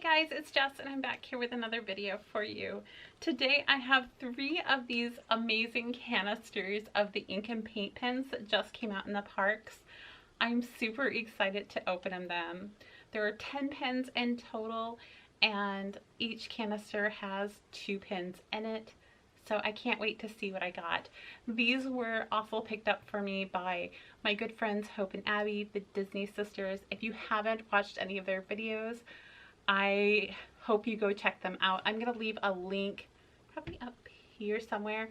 guys, it's Jess and I'm back here with another video for you. Today I have 3 of these amazing canisters of the ink and paint pens that just came out in the parks. I'm super excited to open them. There are 10 pens in total and each canister has 2 pens in it. So I can't wait to see what I got. These were also picked up for me by my good friends Hope and Abby, the Dizney sisters. If you haven't watched any of their videos, I hope you go check them out. I'm going to leave a link probably up here somewhere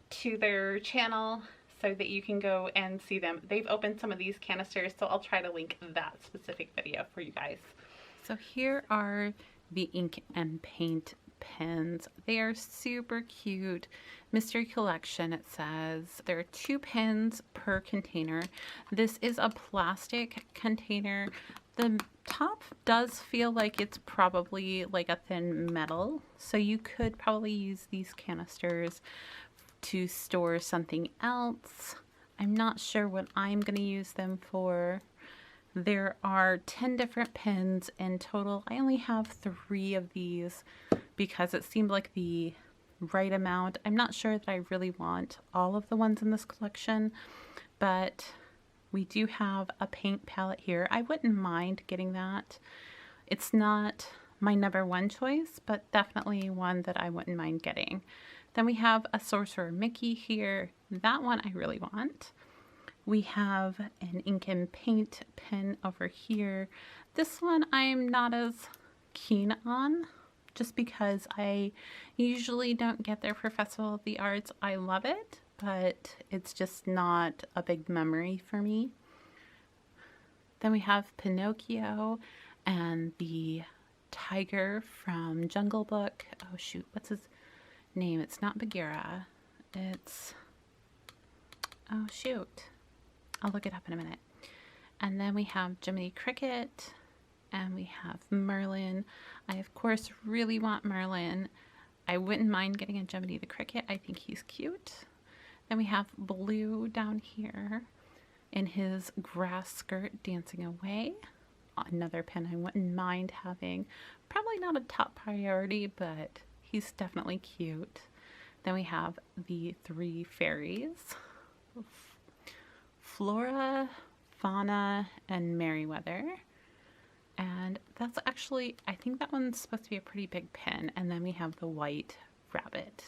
to their channel so that you can go and see them. They've opened some of these canisters, so I'll try to link that specific video for you guys. So here are the ink and paint pens. They are super cute. Mystery collection, it says. There are 2 pens per container. This is a plastic container. The top does feel like it's probably like a thin metal, so you could probably use these canisters to store something else. I'm not sure what I'm going to use them for. There are 10 different pens in total. I only have 3 of these because it seemed like the right amount. I'm not sure that I really want all of the ones in this collection, but we do have a paint palette here. I wouldn't mind getting that. It's not my #1 choice, but definitely one that I wouldn't mind getting. Then we have a Sorcerer Mickey here. That one I really want. We have an ink and paint pen over here. This one I'm not as keen on, just because I usually don't get there for Festival of the Arts. I love it, but it's just not a big memory for me. Then we have Pinocchio and the tiger from Jungle Book. Oh shoot, what's his name? It's not Bagheera. It's, oh shoot, I'll look it up in a minute. And then we have Jiminy Cricket and we have Merlin. I of course really want Merlin. I wouldn't mind getting a Jiminy the Cricket. I think he's cute. Then we have Baloo down here in his grass skirt dancing away. Another pen I wouldn't mind having. Probably not a top priority, but he's definitely cute. Then we have the 3 fairies. Flora, Fauna, and Merryweather. And that's actually, I think that one's supposed to be a pretty big pen. And then we have the white rabbit.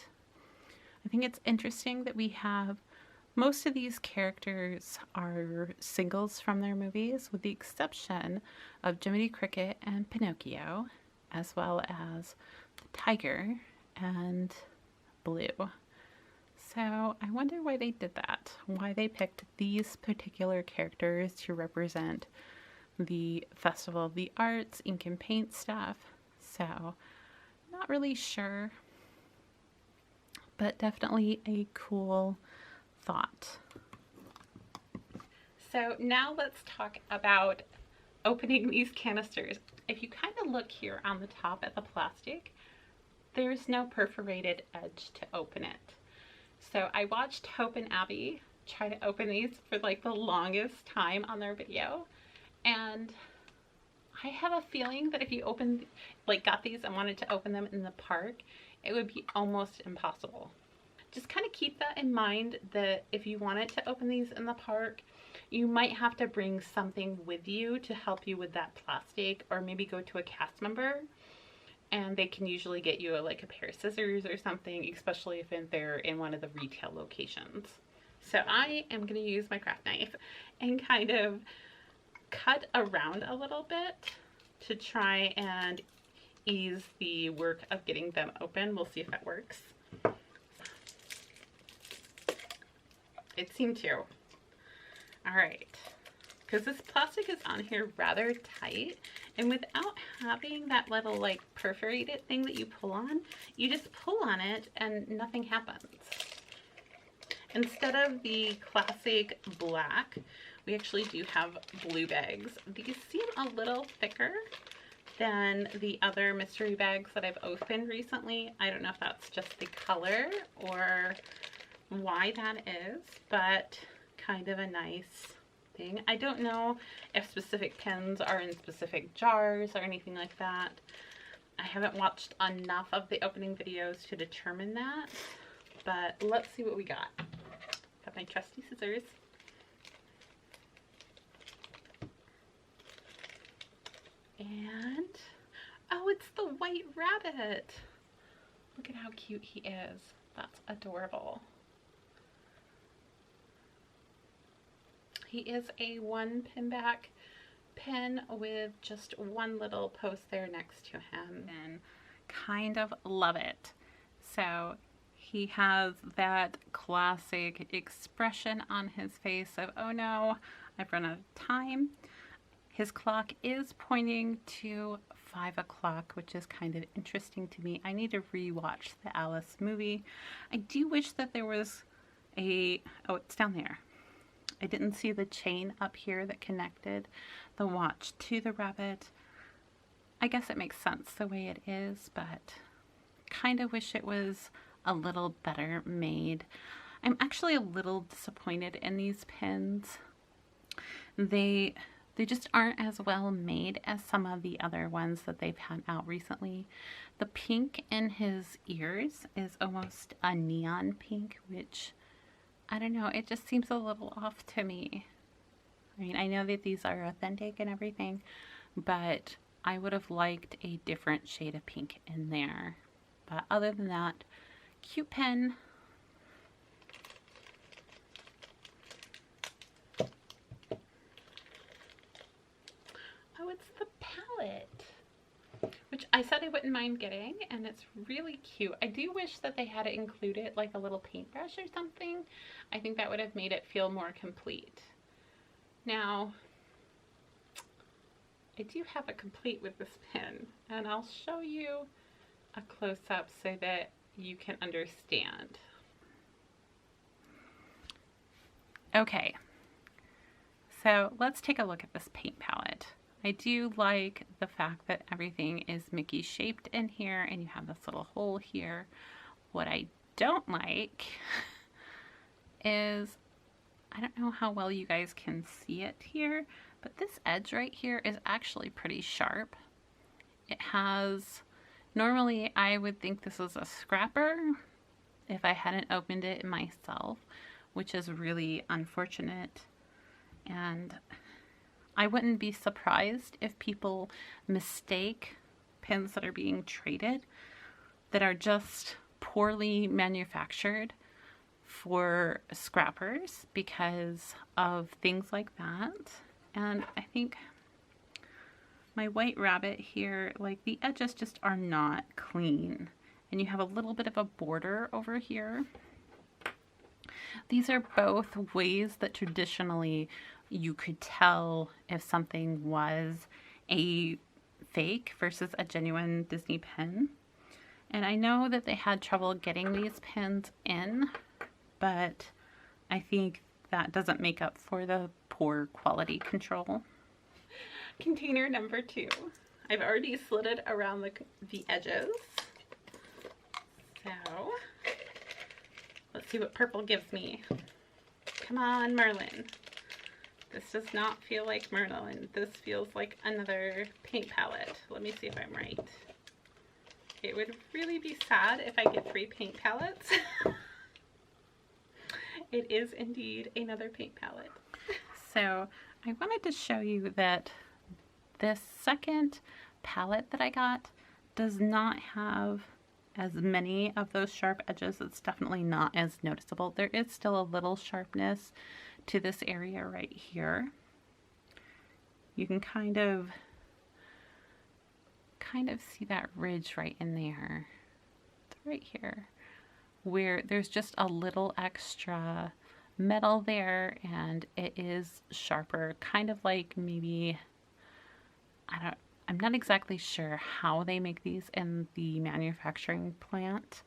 I think it's interesting that we have most of these characters are singles from their movies, with the exception of Jiminy Cricket and Pinocchio, as well as the tiger and Baloo. So I wonder why they did that, why they picked these particular characters to represent the Festival of the Arts, ink and paint stuff. So not really sure, but definitely a cool thought. So now let's talk about opening these canisters. If you kind of look here on the top at the plastic, there's no perforated edge to open it. So I watched Hope and Abby try to open these for like the longest time on their video, and I have a feeling that if you got these and wanted to open them in the park, it would be almost impossible. Just kind of keep that in mind, that if you wanted to open these in the park, you might have to bring something with you to help you with that plastic, or maybe go to a cast member and they can usually get you a pair of scissors or something, especially if they're in one of the retail locations. So I am going to use my craft knife and kind of cut around a little bit to try and ease the work of getting them open. We'll see if that works. It seemed to. All right, because this plastic is on here rather tight, and without having that little perforated thing that you pull on, you just pull on it and nothing happens. Instead of the classic black, we actually do have blue bags. These seem a little thicker than the other mystery bags that I've opened recently. I don't know if that's just the color or why that is, but kind of a nice thing. I don't know if specific pens are in specific jars or anything like that, I haven't watched enough of the opening videos to determine that, but let's see what we got. Got my trusty scissors. And, oh, it's the white rabbit. Look at how cute he is. That's adorable. He is a 1 pin back pin with just one little post there next to him, and kind of love it. So he has that classic expression on his face of, oh no, I've run out of time. His clock is pointing to 5 o'clock, which is kind of interesting to me. I need to rewatch the Alice movie. I do wish that there was a, oh, it's down there. I didn't see the chain up here that connected the watch to the rabbit. I guess it makes sense the way it is, but kind of wish it was a little better made. I'm actually a little disappointed in these pins. They just aren't as well made as some of the other ones that they've had out recently. The pink in his ears is almost a neon pink, which, I don't know, it just seems a little off to me. I mean, I know that these are authentic and everything, but I would have liked a different shade of pink in there. But other than that, cute pen. Oh, it's the palette, which I said I wouldn't mind getting, and it's really cute. I do wish that they had included like a little paintbrush or something. I think that would have made it feel more complete. Now, I do have a complete with this pen, and I'll show you a close-up so that you can understand. Okay, so let's take a look at this paint palette. I do like the fact that everything is Mickey shaped in here, and you have this little hole here. What I don't like is, I don't know how well you guys can see it here, but this edge right here is actually pretty sharp. It has, normally I would think this is a scrapper if I hadn't opened it myself, which is really unfortunate. And I wouldn't be surprised if people mistake pins that are being traded that are just poorly manufactured for scrappers because of things like that. And I think my white rabbit here, like the edges just are not clean, and you have a little bit of a border over here. These are both ways that traditionally you could tell if something was a fake versus a genuine Disney pin. And I know that they had trouble getting these pins in, but I think that doesn't make up for the poor quality control. Container number 2. I've already slid it around the edges. So let's see what purple gives me. Come on, Merlin. This does not feel like Merlin. This feels like another paint palette. Let me see if I'm right. It would really be sad if I get 3 paint palettes. It is indeed another paint palette. So I wanted to show you that this second palette that I got does not have as many of those sharp edges. It's definitely not as noticeable. There is still a little sharpness to this area right here. You can kind of see that ridge right in there. It's right here, where there's just a little extra metal there, and it is sharper, kind of like maybe, I'm not exactly sure how they make these in the manufacturing plant,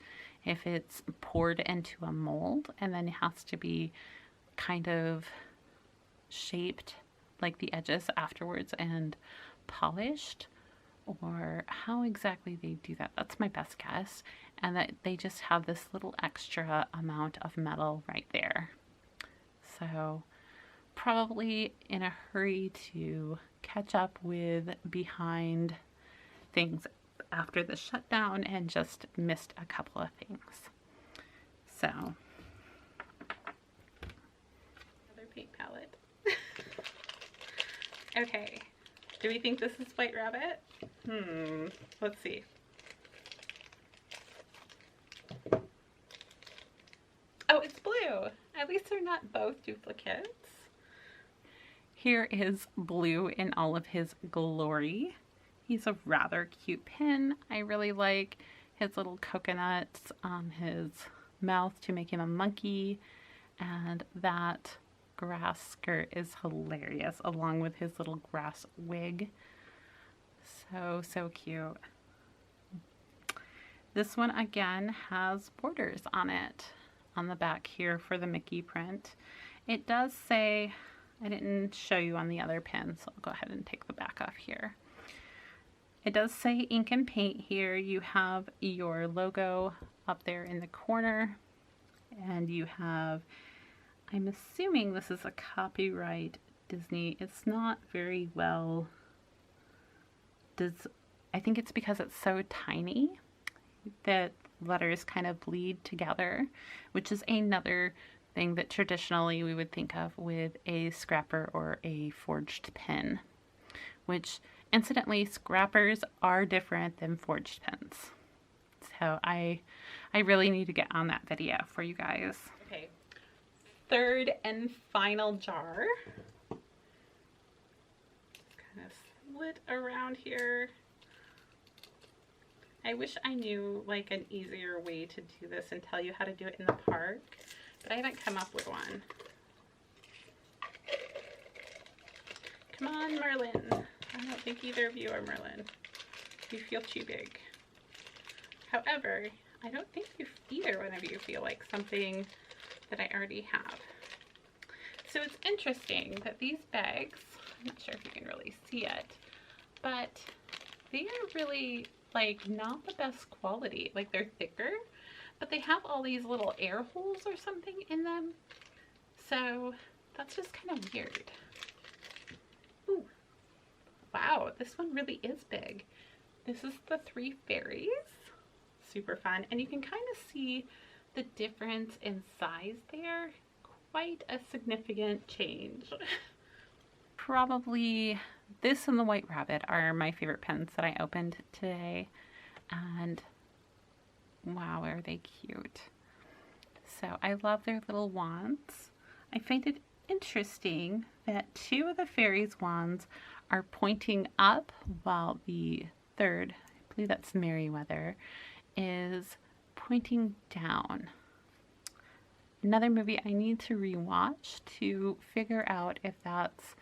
if it's poured into a mold and then it has to be kind of shaped like the edges afterwards and polished, or how exactly they do that. That's my best guess. And that they just have this little extra amount of metal right there. So probably in a hurry to catch up with behind things after the shutdown and just missed a couple of things. So, another paint palette. Okay, do we think this is White Rabbit? Let's see. Oh, it's blue. At least they're not both duplicates. Here is Blue in all of his glory. He's a rather cute pin. I really like his little coconuts on his mouth to make him a monkey, and that grass skirt is hilarious along with his little grass wig. So cute. This one again has borders on it on the back here for the Mickey print. It does say, I didn't show you on the other pin, so I'll go ahead and take the back off here. It does say ink and paint here. You have your logo up there in the corner, and you have, I'm assuming this is a copyright Disney. It's not very well, I think it's because it's so tiny that letters kind of bleed together, which is another thing that traditionally we would think of with a scrapper or a forged pen, which incidentally, scrappers are different than forged pens. So I really need to get on that video for you guys. Okay, third and final jar. Kind of split around here. I wish I knew like an easier way to do this and tell you how to do it in the park, but I haven't come up with one. Come on, Merlin. I don't think either of you are Merlin. You feel too big. However, I don't think either one of you feel like something that I already have. So it's interesting that these bags, I'm not sure if you can really see it, but they are really like not the best quality. Like they're thicker, but they have all these little air holes or something in them. So that's just kind of weird. Ooh. Wow, this one really is big. This is the Three Fairies. Super fun. And you can kind of see the difference in size there. Quite a significant change. Probably this and the White Rabbit are my favorite pens that I opened today. And wow, are they cute. So I love their little wands. I find it interesting that two of the fairies' wands are pointing up while the third, I believe that's Merryweather, is pointing down. Another movie I need to rewatch to figure out if that's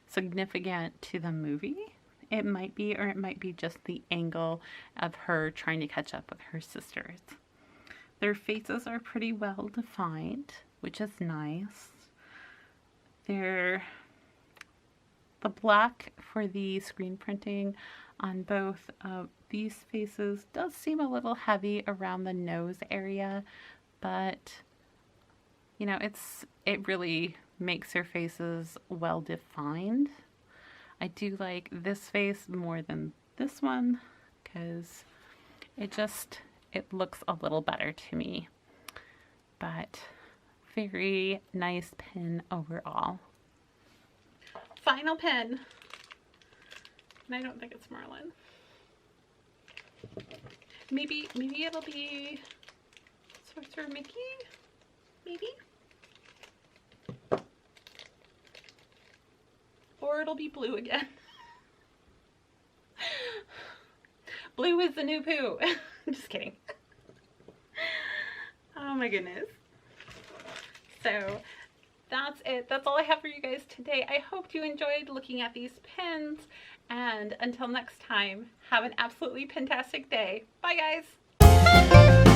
significant to the movie. It might be, or it might be just the angle of her trying to catch up with her sisters. Their faces are pretty well defined, which is nice. The black for the screen printing on both of these faces does seem a little heavy around the nose area, but you know, it really makes their faces well defined. I do like this face more than this one because it looks a little better to me. But very nice pen overall. Final pen. And I don't think it's Merlin. Maybe it'll be Sorcerer Mickey? Maybe? Or it'll be Blue again. Blue is the new poo. I'm just kidding. Oh my goodness. So that's it. That's all I have for you guys today. I hope you enjoyed looking at these pens. And until next time, have an absolutely fantastic day. Bye guys.